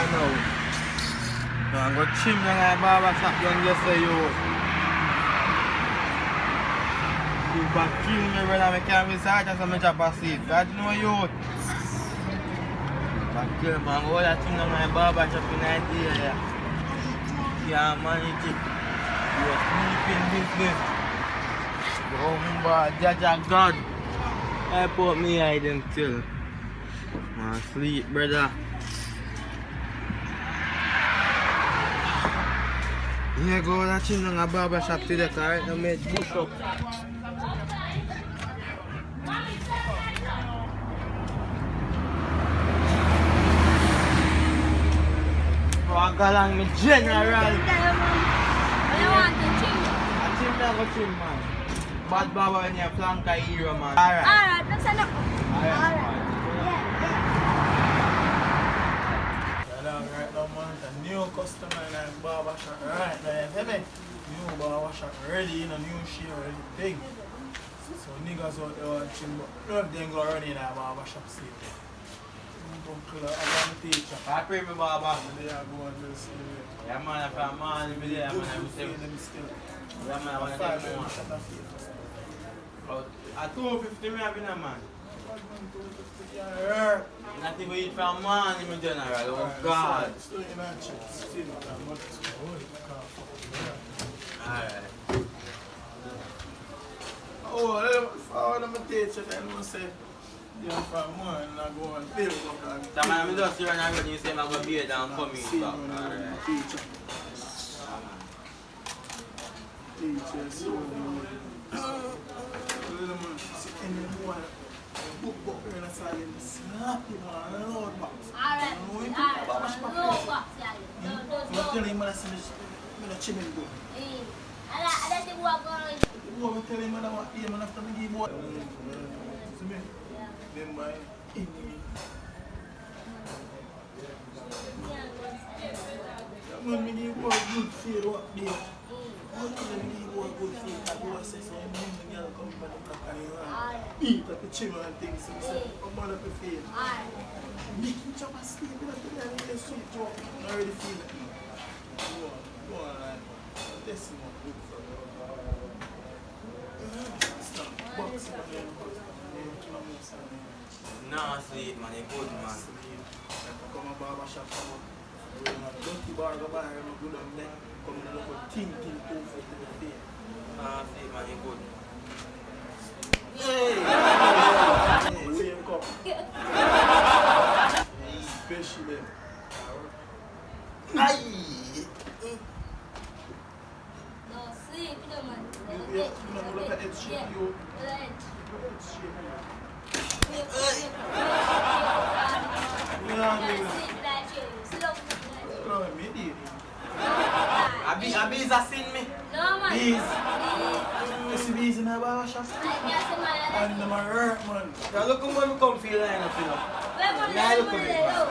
now. So I'm going to trim down my barber shop down yesterday, yo. You back kill me, brother. I can't be such as I chop a seat. God know you. Back kill me. I'm going to trim down my barber shop in Nigeria. Can't manage it. You're sleeping business. Rumba, Jaja God. I put me hide them till. Man, sleep, brother. Yeah, go to chin down a barber shop today, cause right now I push up. I go along with general. What you want to change? I trim me, I go trim, man. Bad barber when you flank a hero, man. Alright, let's send up. Alright. Right now, man, a new customer in the barber shop right now, you feel me? New barber shop ready, in a new share ready, big. So niggas out there watching, but none of them go run in that barber shop safe. Uncle, I'm teacher. I pray me barber. They are going to see me. Yeah, man, if I'm man, I'm there, Good man, I'm food for saying. them still. Yeah, man, I want to Five take more. shut off here. At 250 me have been a man. Yeah, Not even eat from man in general, oh God. still in our check, still I'm not Alright. Oh, let me teach you, then we'll say, you're from one, and I go and build up. So man, I'm just here and I you say I'm going to be here and come in back. Alright. Teacher. Teacher, so little man, see any one, book here and I him snap him on a load box. Alright, I'm telling him, I see me chin him good. I don't think we're going to. Boy, I tell him, I want him after me give boy. See me? Then my enemy. When me give boy good feel what there. When me give boy good feel, I go say so I'm the girl come by the block and you beat up the chin and things. So I say, I'm on up the feel. Big chop a sleep, you know, today I sweet joke. I already feel it. Go on, like, this is not good for me. Stop, box, No sleep, man, you good, man. come a barber shop, we're in a dirty barber bar, I'm good on there. Come in a little ting over to the day. No sleep, man, you good. Hey, wake up. Especially. Aye. No, sleep, no, man. You know, look at that shit, you. Bees are seeing me. No, man. Bees. You see bees in my barber shop? And them are hurt, man. Now look how much we come feel like enough, you know. Where man, Yeah, look where at man, me. look.